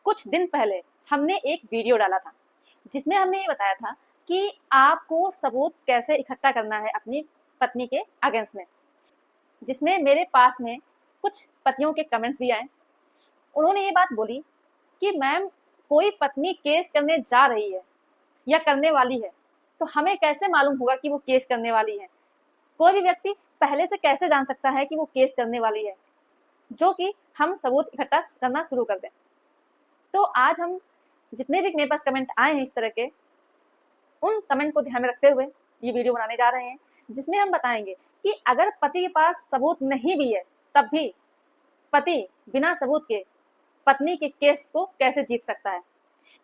कुछ दिन पहले हमने एक वीडियो डाला था जिसमें हमने ये बताया था कि आपको सबूत कैसे इकट्ठा करना है अपनी पत्नी के अगेंस्ट में, जिसमें मेरे पास में कुछ पतियों के कमेंट्स भी आए। उन्होंने ये बात बोली कि मैम, कोई पत्नी केस करने जा रही है या करने वाली है तो हमें कैसे मालूम होगा कि वो केस करने वाली है? कोई भी व्यक्ति पहले से कैसे जान सकता है कि वो केस करने वाली है, जो कि हम सबूत इकट्ठा करना शुरू कर दें। तो आज हम जितने भी मेरे पास कमेंट आए हैं इस तरह के, उन कमेंट को ध्यान में रखते हुए ये वीडियो बनाने जा रहे हैं, जिसमें हम बताएंगे कि अगर पति के पास सबूत नहीं भी है तब भी पति बिना सबूत के पत्नी के केस को कैसे जीत सकता है।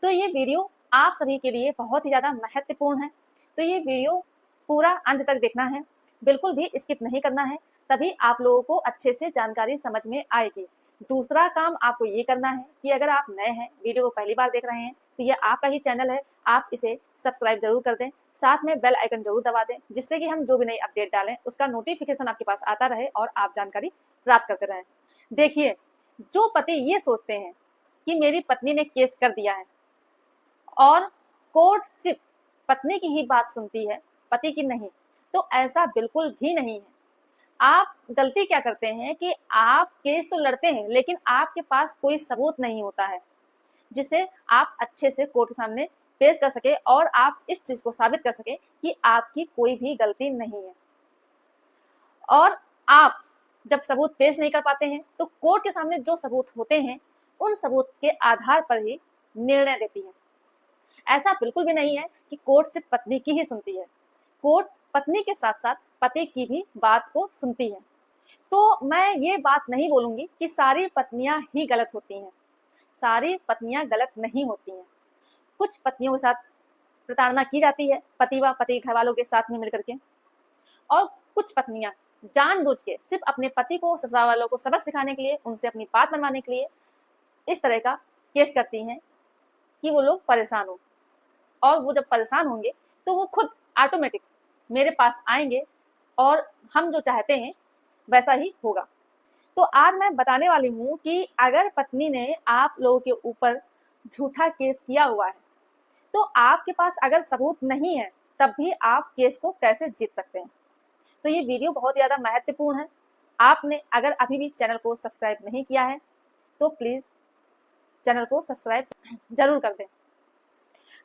तो ये वीडियो आप सभी के लिए बहुत ही ज्यादा महत्वपूर्ण है, तो ये वीडियो पूरा अंत तक देखना है, बिल्कुल भी स्किप नहीं करना है, तभी आप लोगों को अच्छे से जानकारी समझ में आएगी। दूसरा काम आपको ये करना है कि अगर आप नए हैं, वीडियो को पहली बार देख रहे हैं, तो ये आपका ही चैनल है, आप इसे सब्सक्राइब जरूर कर दें, साथ में बेल आइकन जरूर दबा दें, जिससे कि हम जो भी नई अपडेट डालें उसका नोटिफिकेशन आपके पास आता रहे और आप जानकारी प्राप्त करते रहें। देखिए, जो पति ये सोचते हैं कि मेरी पत्नी ने केस कर दिया है और कोर्ट सिर्फ पत्नी की ही बात सुनती है, पति की नहीं, तो ऐसा बिल्कुल भी नहीं है। आप गलती क्या करते हैं कि आप केस तो लड़ते हैं लेकिन आपके पास कोई सबूत नहीं होता है जिसे आप अच्छे से कोर्ट के सामने पेश कर सके और आप इस चीज को साबित कर सके कि आपकी कोई भी गलती नहीं है। और आप जब सबूत पेश नहीं कर पाते हैं तो कोर्ट के सामने जो सबूत होते हैं उन सबूत के आधार पर ही निर्णय देती है। ऐसा बिल्कुल भी नहीं है कि कोर्ट सिर्फ पत्नी की ही सुनती है, कोर्ट पत्नी के साथ साथ पति की भी बात को सुनती है। तो मैं ये बात नहीं बोलूंगी कि सारी पत्नियां ही गलत होती हैं, सारी पत्नियां गलत नहीं होती हैं। कुछ पत्नियों के साथ प्रताड़ना की जाती है, पति व पति घर वालों के साथ में मिलकर के, और कुछ पत्नियां जानबूझ के सिर्फ अपने पति को, ससुराल वालों को सबक सिखाने के लिए, उनसे अपनी बात मनवाने के लिए इस तरह का केस करती हैं कि वो लोग परेशान हो, और वो जब परेशान होंगे तो वो खुद ऑटोमेटिक मेरे पास आएंगे और हम जो चाहते हैं वैसा ही होगा। तो आज मैं बताने वाली हूँ कि अगर पत्नी ने आप लोगों के ऊपर झूठा केस किया हुआ है तो आपके पास अगर सबूत नहीं है तब भी आप केस को कैसे जीत सकते हैं। तो ये वीडियो बहुत ज़्यादा महत्वपूर्ण है। आपने अगर अभी भी चैनल को सब्सक्राइब नहीं किया है तो प्लीज चैनल को सब्सक्राइब जरूर कर दें।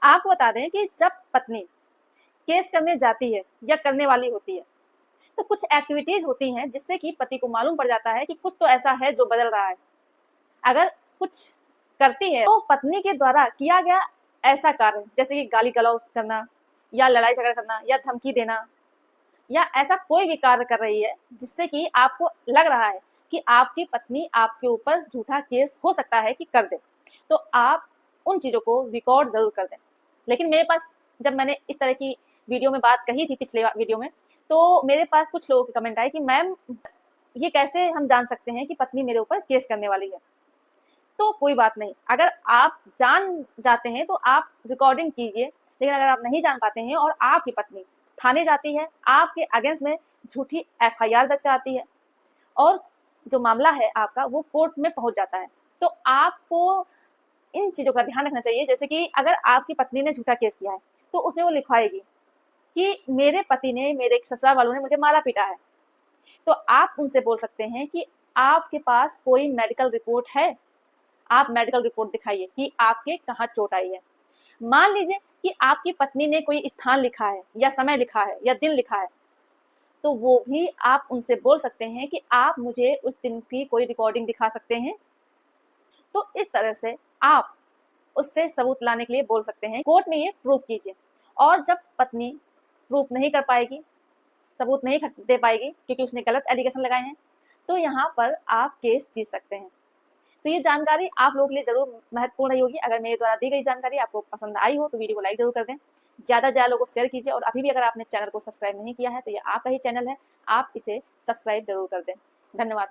आपको बता दें कि जब पत्नी केस करने जाती है या करने वाली होती है तो कुछ एक्टिविटीज होती हैं जिससे कि पति को मालूम पड़ जाता है कि कुछ तो ऐसा है जो बदल रहा है। अगर कुछ करती है तो पत्नी के द्वारा किया गया ऐसा कार्य, जैसे कि गाली गलौज करना या लड़ाई झगड़ा करना या धमकी देना, या ऐसा कोई भी कार्य कर रही है जिससे कि आपको लग रहा है कि आपकी पत्नी आपके ऊपर झूठा केस हो सकता है कि कर दे, तो आप उन चीजों को रिकॉर्ड जरूर कर दें। लेकिन मेरे पास जब मैंने इस तरह की वीडियो में बात कही थी पिछले वीडियो में, तो मेरे पास कुछ लोगों के कमेंट आए कि मैम, ये कैसे हम जान सकते हैं कि पत्नी मेरे ऊपर केस करने वाली है। तो कोई बात नहीं, अगर आप जान जाते हैं तो आप रिकॉर्डिंग कीजिए, लेकिन अगर आप नहीं जान पाते हैं और आपकी पत्नी थाने जाती है, आपके अगेंस्ट में झूठी एफआईआर दर्ज कराती है और जो मामला है आपका वो कोर्ट में पहुंच जाता है, तो आपको इन चीजों का ध्यान रखना चाहिए। जैसे कि अगर आपकी पत्नी ने झूठा केस किया है तो उसमें वो लिखवाएगी कि मेरे पति ने, मेरे ससुराल वालों ने मुझे मारा पीटा है, तो आप उनसे बोल सकते हैं कि आपके पास कोई मेडिकल रिपोर्ट है, आप मेडिकल रिपोर्ट दिखाइए कि आपके कहाँ चोट आई है। मान लीजिए कि आपकी पत्नी ने कोई स्थान लिखा है या समय लिखा है या दिन लिखा है, तो वो भी आप उनसे बोल सकते हैं कि आप मुझे उस दिन की कोई रिकॉर्डिंग दिखा सकते हैं। तो इस तरह से आप उससे सबूत लाने के लिए बोल सकते हैं, कोर्ट में ये प्रूफ कीजिए। और जब पत्नी प्रूफ नहीं कर पाएगी, सबूत नहीं दे पाएगी क्योंकि उसने गलत एलिगेशन लगाए हैं, तो यहाँ पर आप केस जीत सकते हैं। तो ये जानकारी आप लोगों के लिए जरूर महत्वपूर्ण रही होगी। अगर मेरे द्वारा दी गई जानकारी आपको पसंद आई हो तो वीडियो को लाइक जरूर कर दें, ज्यादा से ज्यादा लोगों को शेयर कीजिए, और अभी भी अगर आपने चैनल को सब्सक्राइब नहीं किया है तो ये आपका ही चैनल है, आप इसे सब्सक्राइब जरूर कर दें। धन्यवाद।